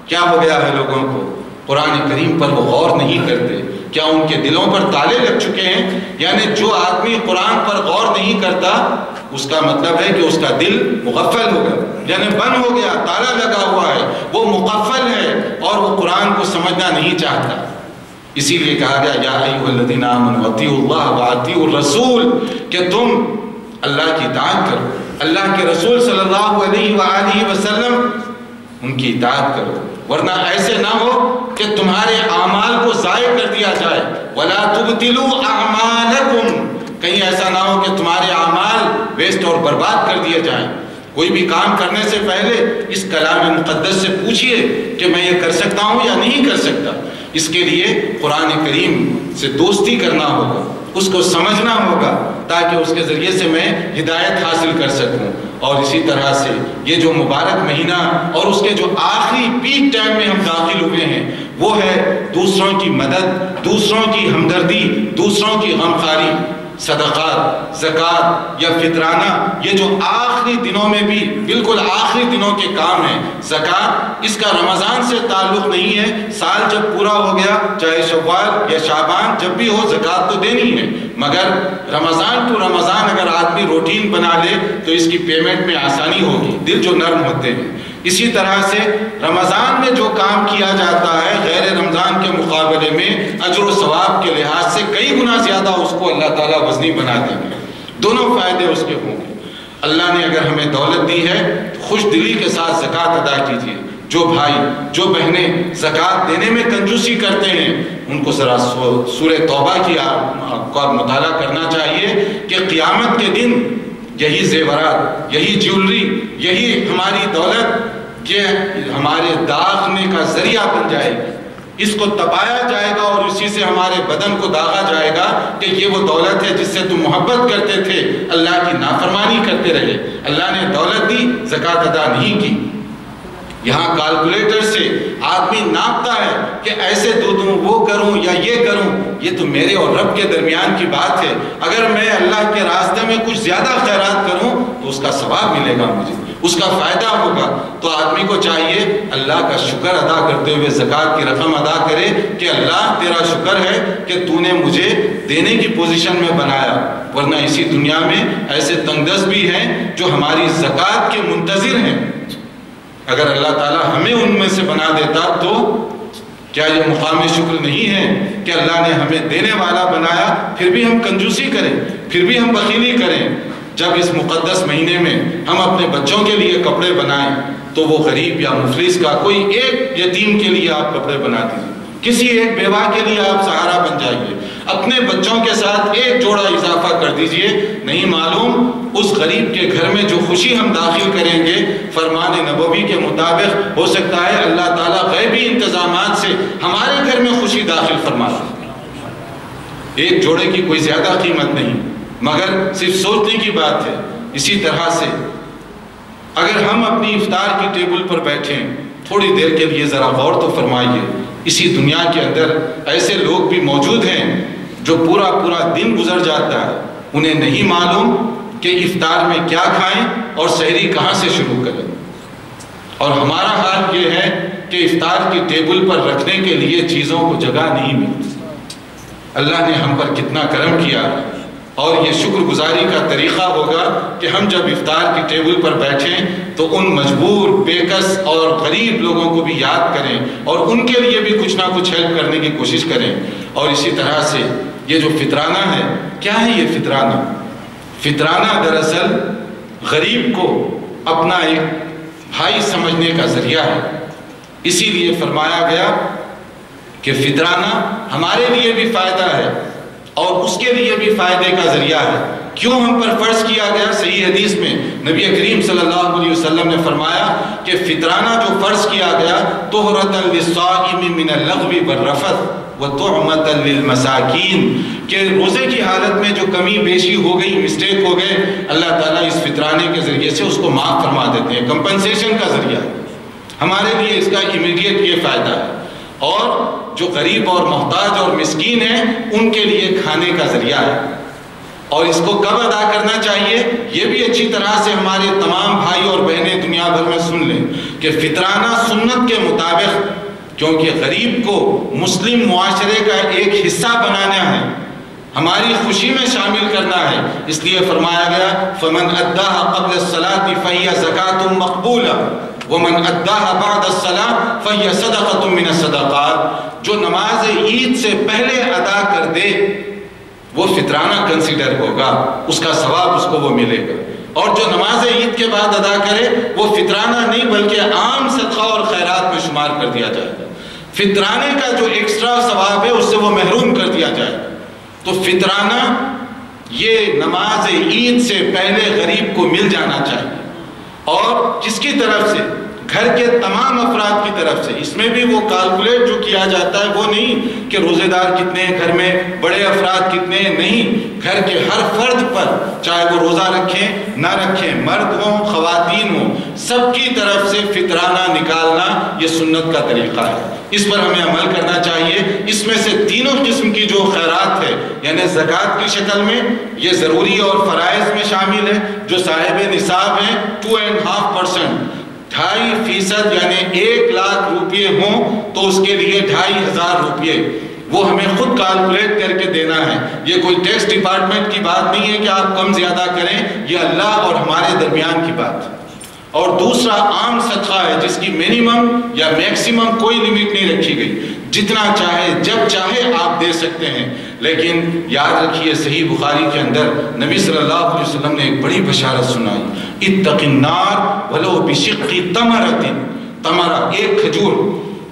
کیا ہو گیا ہے لوگوں کو؟ قرآن کریم پر وہ غور نہیں کرتے، کیا ان کے دلوں پر تالے لگ چکے ہیں؟ یعنی جو آدمی قرآن پر غور نہیں کرتا، اس کا مطلب ہے کہ اس کا دل مغفل ہوگا، یعنی بند ہو گیا، تالا لگا ہوا ہے، وہ مغفل ہے اور وہ قرآن کو سمجھنا نہیں چاہتا۔ اسی لیے کہا گیا یا ایھا الذین آمنوا اطیعوا اللہ واطیعوا الرسول، کہ تم اللہ کی اطاعت کرو، اللہ کے رسول صلی اللہ علیہ وآلہ وسلم ان کی اطاعت کرو، ورنہ ایسے نہ ہو کہ تمہارے اعمال کو ضائع کر دیا جائے۔ وَلَا تُبْطِلُوا أَعْمَالَكُمْ، کہیں ایسا نہ ہو کہ تمہارے اعمال ویسٹ اور برباد کر دیے جائیں۔ کوئی بھی کام کرنے سے پہلے اس کلام مقدس سے پوچھئے کہ میں یہ کر سکتا ہوں یا نہیں کر سکتا۔ اس کے لیے قرآن کریم سے دوستی کرنا ہوگا، اس کو سمجھنا ہوگا، تاکہ اس کے ذریعے سے میں ہدایت حاصل کر سکوں۔ اور اسی طرح سے یہ جو مبارک مہینہ اور اس کے جو آخری پیک ٹائم میں ہم داخل ہوئے ہیں، وہ ہے دوسروں کی مدد، دوسروں کی ہمدردی، دوسروں کی غمخواری، صدقات، زکوٰۃ یا فطرانہ، یہ جو آخری دنوں میں بھی بالکل آخری دنوں کے کام ہیں۔ زکوٰۃ اس کا رمضان سے تعلق نہیں ہے، سال جب پورا ہو گیا، چاہے شوال یا شعبان جب بھی ہو، زکوٰۃ تو دینی ہے، مگر رمضان ٹو رمضان اگر آدمی روٹین بنا لے تو اس کی پیمنٹ میں آسانی ہوگی، دل جو نرم ہوتے ہیں۔ اسی طرح سے رمضان میں جو کام کیا جاتا ہے غیر رمضان کے مقابلے میں اجر و ثواب کے لحاظ سے کئی گنا زیادہ اس کو اللہ تعالیٰ وزنی بنا دیں گے، دونوں فائدے اس کے ہوں گے۔ اللہ نے اگر ہمیں دولت دی ہے تو خوش دلی کے ساتھ زکوٰۃ ادا کیجیے۔ جو بھائی جو بہنیں زکوٰۃ دینے میں کنجوسی کرتے ہیں، ان کو ذرا سورہ توبہ کی کا مطالعہ کرنا چاہیے کہ قیامت کے دن یہی زیورات، یہی جیولری، یہی ہماری دولت کہ ہمارے داغنے کا ذریعہ بن جائے گی، اس کو تپایا جائے گا اور اسی سے ہمارے بدن کو داغا جائے گا کہ یہ وہ دولت ہے جس سے تم محبت کرتے تھے، اللہ کی نافرمانی کرتے رہے، اللہ نے دولت دی، زکوٰۃ ادا نہیں کی۔ یہاں کیلکولیٹر سے آدمی ناپتا ہے کہ ایسے دوں، وہ کروں یا یہ کروں، یہ تو میرے اور رب کے درمیان کی بات ہے۔ اگر میں اللہ کے راستے میں کچھ زیادہ خیرات کروں تو اس کا ثواب ملے گا، مجھے اس کا فائدہ ہوگا۔ تو آدمی کو چاہیے اللہ کا شکر ادا کرتے ہوئے زکوٰۃ کی رقم ادا کرے کہ اللہ تیرا شکر ہے کہ تو نے مجھے دینے کی پوزیشن میں بنایا، ورنہ اسی دنیا میں ایسے تنگ دست بھی ہیں جو ہماری زکوٰۃ کے منتظر ہیں۔ اگر اللہ تعالیٰ ہمیں ان میں سے بنا دیتا تو کیا یہ مقام شکر نہیں ہے کہ اللہ نے ہمیں دینے والا بنایا، پھر بھی ہم کنجوسی کریں، پھر بھی ہم بخیلی کریں۔ جب اس مقدس مہینے میں ہم اپنے بچوں کے لیے کپڑے بنائیں تو وہ غریب یا مفلس کا کوئی ایک یتیم کے لیے آپ کپڑے بنا دیجیے، کسی ایک بیوہ کے لیے آپ سہارا بن جائیے، اپنے بچوں کے ساتھ ایک جوڑا اضافہ کر دیجئے۔ نہیں معلوم اس غریب کے گھر میں جو خوشی ہم داخل کریں گے، فرمان نبوی کے مطابق ہو سکتا ہے اللہ تعالیٰ غیبی انتظامات سے ہمارے گھر میں خوشی داخل فرما دے۔ ایک جوڑے کی کوئی زیادہ قیمت نہیں، مگر صرف سوچنے کی بات ہے۔ اسی طرح سے اگر ہم اپنی افطار کی ٹیبل پر بیٹھیں، تھوڑی دیر کے لیے ذرا غور تو فرمائیے، اسی دنیا کے اندر ایسے لوگ بھی موجود ہیں جو پورا دن گزر جاتا ہے، انہیں نہیں معلوم کہ افطار میں کیا کھائیں اور سحری کہاں سے شروع کریں، اور ہمارا حال یہ ہے کہ افطار کی ٹیبل پر رکھنے کے لیے چیزوں کو جگہ نہیں ملتی۔ اللہ نے ہم پر کتنا کرم کیا، اور یہ شکر گزاری کا طریقہ ہوگا کہ ہم جب افطار کی ٹیبل پر بیٹھیں تو ان مجبور، بے کس اور غریب لوگوں کو بھی یاد کریں اور ان کے لیے بھی کچھ نہ کچھ ہیلپ کرنے کی کوشش کریں۔ اور اسی طرح سے یہ جو فطرانہ ہے، کیا ہے یہ فطرانہ؟ فطرانہ دراصل غریب کو اپنا ایک بھائی سمجھنے کا ذریعہ ہے، اسی لیے فرمایا گیا کہ فطرانہ ہمارے لیے بھی فائدہ ہے اور اس کے لیے بھی فائدے کا ذریعہ ہے۔ کیوں ہم پر فرض کیا گیا؟ صحیح حدیث میں نبی کریم صلی اللہ علیہ وسلم نے فرمایا کہ فطرانہ جو فرض کیا گیا، طہرۃ للصائم من اللغو والرفث وطعمۃ للمساکین، کہ روزے کی حالت میں جو کمی بیشی ہو گئی، مسٹیک ہو گئے، اللہ تعالیٰ اس فطرانے کے ذریعے سے اس کو معاف فرما دیتے ہیں، کمپنسیشن کا ذریعہ ہے۔ ہمارے لیے اس کا امیڈیٹ یہ فائدہ ہے، اور جو غریب اور محتاج اور مسکین ہیں ان کے لیے کھانے کا ذریعہ ہے۔ اور اس کو کب ادا کرنا چاہیے، یہ بھی اچھی طرح سے ہمارے تمام بھائی اور بہنیں دنیا بھر میں سن لیں کہ فطرانہ سنت کے مطابق، کیونکہ غریب کو مسلم معاشرے کا ایک حصہ بنانا ہے، ہماری خوشی میں شامل کرنا ہے، اس لیے فرمایا گیا فَمَنْ أَدَّاهَا قَبْلَ الصَّلَاةِ فَهِيَ زَكَاةٌ مَقْبُولَةٌ وَمَنْ أَدَّاهَا بَعْدَ الصَّلَاةِ فَهِيَ صَدَقَةٌ مِنَ الصَّدَقَاتِ، جو نماز عید سے پہلے ادا کر دے وہ فطرانہ کنسیڈر ہوگا، اس کا ثواب اس کو وہ ملے گا، اور جو نماز عید کے بعد ادا کرے وہ فطرانہ نہیں بلکہ عام صدقہ اور خیرات میں شمار کر دیا جائے گا۔ فطرانے کا جو ایکسٹرا ثواب ہے اس سے وہ محروم کر دیا جائے گا۔ تو فطرانہ یہ نماز عید سے پہلے غریب کو مل جانا چاہیے، اور جس کی طرف سے گھر کے تمام افراد کی طرف سے، اس میں بھی وہ کیلکولیٹ جو کیا جاتا ہے وہ نہیں کہ روزے دار کتنے ہیں گھر میں، بڑے افراد کتنے ہیں، نہیں، گھر کے ہر فرد پر، چاہے وہ روزہ رکھیں نہ رکھیں، مرد ہوں خواتین ہوں، سب کی طرف سے فطرانہ نکالنا یہ سنت کا طریقہ ہے، اس پر ہمیں عمل کرنا چاہیے۔ اس میں سے تینوں قسم کی جو خیرات ہے، یعنی زکوٰۃ کی شکل میں، یہ ضروری اور فرائض میں شامل ہے، جو صاحب نصاب ہیں 2.5%، 2.5% یعنی 1,00,000 روپے ہوں تو اس کے لیے 2,500 روپے وہ ہمیں خود کیلکولیٹ کر کے دینا ہے۔ یہ کوئی ٹیکس ڈپارٹمنٹ کی بات نہیں ہے کہ آپ کم زیادہ کریں، یہ اللہ اور ہمارے درمیان کی بات ہے۔ اور دوسرا عام صدقہ ہے جس کی منیمم یا میکسیمم کوئی لمٹ نہیں رکھی گئی، جتنا چاہے جب چاہے آپ دے سکتے ہیں، لیکن یاد رکھیے صحیح بخاری کے اندر نبی صلی اللہ علیہ وسلم نے ایک بڑی بشارت سنائی، اتق النار ولو بشق تمرۃ، تمرہ ایک کھجور،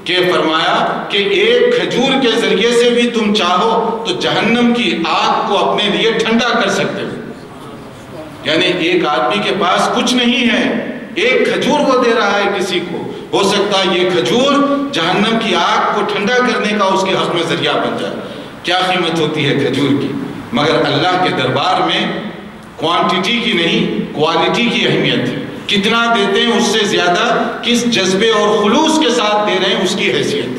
کہ فرمایا کہ ایک کھجور کے ذریعے سے بھی تم چاہو تو جہنم کی آگ کو اپنے لیے ٹھنڈا کر سکتے ہو۔ یعنی ایک آدمی کے پاس کچھ نہیں ہے، ایک کھجور وہ دے رہا ہے کسی کو، ہو سکتا ہے یہ کھجور جہنم کی آگ کو ٹھنڈا کرنے کا اس کے حق میں ذریعہ بن جائے۔ کیا قیمت ہوتی ہے کھجور کی، مگر اللہ کے دربار میں کوانٹیٹی کی نہیں کوالٹی کی اہمیت ہے، کتنا دیتے ہیں اس سے زیادہ کس جذبے اور خلوص کے ساتھ دے رہے ہیں اس کی حیثیت۔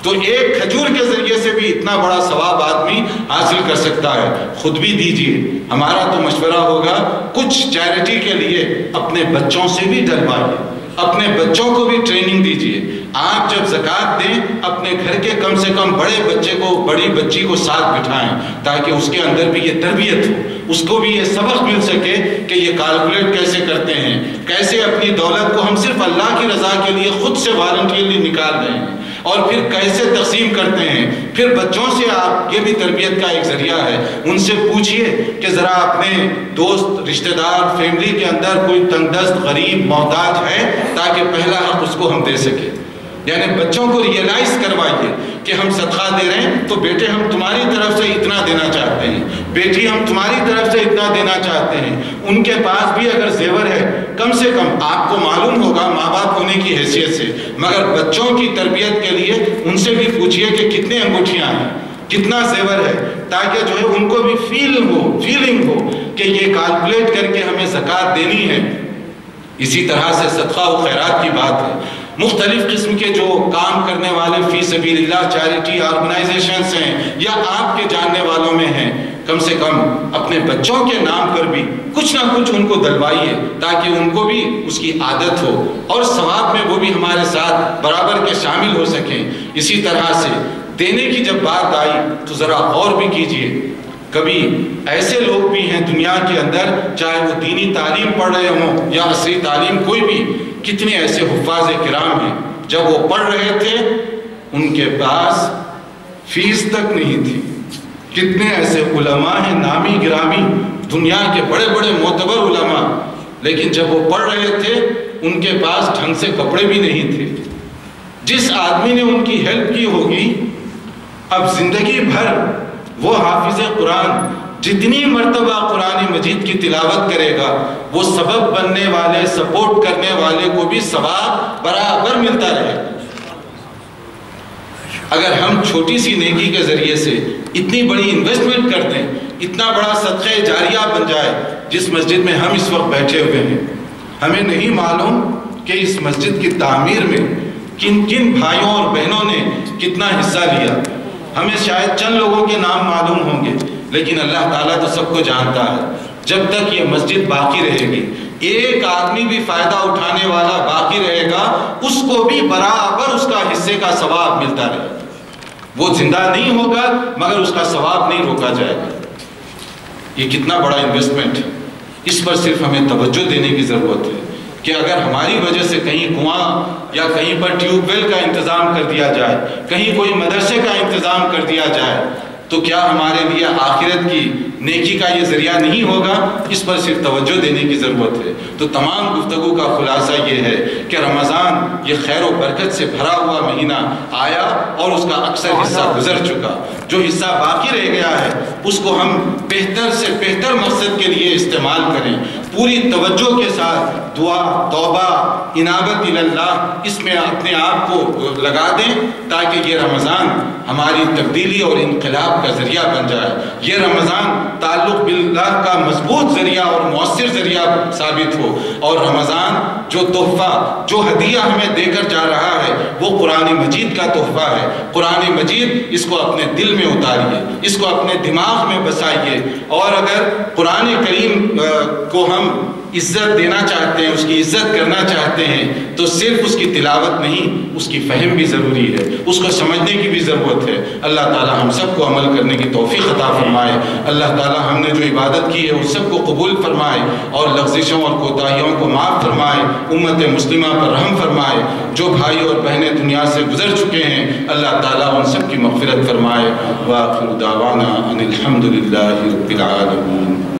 تو ایک کھجور کے ذریعے سے بھی اتنا بڑا ثواب آدمی حاصل کر سکتا ہے۔ خود بھی دیجئے، ہمارا تو مشورہ ہوگا کچھ چیریٹی کے لیے اپنے بچوں سے بھی ڈلوائیے، اپنے بچوں کو بھی ٹریننگ دیجئے۔ آپ جب زکوٰۃ دیں اپنے گھر کے کم سے کم بڑے بچے کو، بڑی بچی کو ساتھ بٹھائیں تاکہ اس کے اندر بھی یہ تربیت ہو، اس کو بھی یہ سبق مل سکے کہ یہ کیلکولیٹ کیسے کرتے ہیں، کیسے اپنی دولت کو ہم صرف اللہ کی رضا کے لیے خود سے والنٹیرلی نکال رہے ہیں، اور پھر کیسے تقسیم کرتے ہیں۔ پھر بچوں سے آپ، یہ بھی تربیت کا ایک ذریعہ ہے، ان سے پوچھئے کہ ذرا اپنے دوست، رشتہ دار، فیملی کے اندر کوئی تنگ دست، غریب، محتاج ہے تاکہ پہلا حق اس کو ہم دے سکیں۔ یعنی بچوں کو ریئلائز کروائیے کہ ہم صدقہ دے رہے ہیں تو بیٹے ہم تمہاری طرف سے اتنا دینا چاہتے ہیں، بیٹی ہم تمہاری طرف سے اتنا دینا چاہتے ہیں۔ ان کے پاس بھی اگر زیور ہے، کم سے کم آپ کو معلوم ہوگا ماں باپ ہونے کی حیثیت سے، مگر بچوں کی تربیت کے لیے ان سے بھی پوچھئے کہ کتنے انگوٹھیاں ہیں، کتنا زیور ہے، تاکہ جو ہے ان کو بھی فیلنگ ہو کہ یہ کیلکولیٹ کر کے ہمیں زکوٰۃ دینی ہے۔ اسی طرح سے صدقہ و خیرات کی بات ہے، مختلف قسم کے جو کام کرنے والے فی سبیل اللہ چیریٹی آرگنائزیشنز ہیں یا آپ کے جاننے والوں میں ہیں، کم سے کم اپنے بچوں کے نام پر بھی کچھ نہ کچھ ان کو دلوائیے تاکہ ان کو بھی اس کی عادت ہو اور ثواب میں وہ بھی ہمارے ساتھ برابر کے شامل ہو سکیں۔ اسی طرح سے دینے کی جب بات آئی تو ذرا غور بھی کیجئے، کبھی ایسے لوگ بھی ہیں دنیا کے اندر، چاہے وہ دینی تعلیم پڑھ رہے ہوں یا عصری تعلیم کوئی بھی، کتنے ایسے حفاظ کرام ہیں جب وہ پڑھ رہے تھے ان کے پاس فیس تک نہیں تھی۔ کتنے ایسے علماء ہیں نامی گرامی، دنیا کے بڑے بڑے معتبر علماء، لیکن جب وہ پڑھ رہے تھے ان کے پاس ڈھنگ سے کپڑے بھی نہیں تھے۔ جس آدمی نے ان کی ہیلپ کی ہوگی، اب زندگی بھر وہ حافظ قرآن جتنی مرتبہ قرآن مجید کی تلاوت کرے گا، وہ سبب بننے والے، سپورٹ کرنے والے کو بھی ثواب برابر ملتا رہے گا۔ اگر ہم چھوٹی سی نیکی کے ذریعے سے اتنی بڑی انویسٹمنٹ کر دیں، اتنا بڑا صدقہ جاریہ بن جائے، جس مسجد میں ہم اس وقت بیٹھے ہوئے ہیں، ہمیں نہیں معلوم کہ اس مسجد کی تعمیر میں کن کن بھائیوں اور بہنوں نے کتنا حصہ لیا۔ ہمیں شاید چند لوگوں کے نام معلوم ہوں گے، لیکن اللہ تعالیٰ تو سب کو جانتا ہے۔ جب تک یہ مسجد باقی رہے گی، ایک آدمی بھی فائدہ اٹھانے والا باقی رہے گا، اس کو بھی برابر اس کا حصے کا ثواب ملتا رہے گا۔ وہ زندہ نہیں ہوگا مگر اس کا ثواب نہیں روکا جائے گا۔ یہ کتنا بڑا انویسٹمنٹ ہے، اس پر صرف ہمیں توجہ دینے کی ضرورت ہے کہ اگر ہماری وجہ سے کہیں کنواں یا کہیں پر ٹیوب ویل کا انتظام کر دیا جائے، کہیں کوئی مدرسے کا انتظام کر دیا جائے، تو کیا ہمارے لیے آخرت کی نیکی کا یہ ذریعہ نہیں ہوگا؟ اس پر صرف توجہ دینے کی ضرورت ہے۔ تو تمام گفتگو کا خلاصہ یہ ہے کہ رمضان یہ خیر و برکت سے بھرا ہوا مہینہ آیا اور اس کا اکثر حصہ گزر چکا۔ جو حصہ باقی رہ گیا ہے اس کو ہم بہتر سے بہتر مقصد کے لیے استعمال کریں، پوری توجہ کے ساتھ دعا، توبہ، انابت اللہ اس میں اپنے آپ کو لگا دیں تاکہ یہ رمضان ہماری تبدیلی اور انقلاب کا ذریعہ بن جائے۔ یہ رمضان تعلق باللہ کا مضبوط ذریعہ اور مؤثر ذریعہ ثابت ہو، اور رمضان جو تحفہ، جو ہدیہ ہمیں دے کر جا رہا ہے وہ قرآن مجید کا تحفہ ہے۔ قرآن مجید اس کو اپنے دل میں اتاریے، اس کو اپنے دماغ میں بسائیے، اور اگر قرآن کریم کو ہم عزت دینا چاہتے ہیں، اس کی عزت کرنا چاہتے ہیں، تو صرف اس کی تلاوت نہیں، اس کی فہم بھی ضروری ہے، اس کو سمجھنے کی بھی ضرورت ہے۔ اللہ تعالی ہم سب کو عمل کرنے کی توفیق عطا فرمائے۔ اللہ تعالی ہم نے جو عبادت کی ہے اس سب کو قبول فرمائے اور لغزشوں اور کوتاہیوں کو معاف فرمائے، امت مسلمہ پر رحم فرمائے۔ جو بھائی اور بہنیں دنیا سے گزر چکے ہیں اللہ تعالی ان سب کی مغفرت فرمائے۔ وآخر دعوانا ان الحمد للہ رب العالمین۔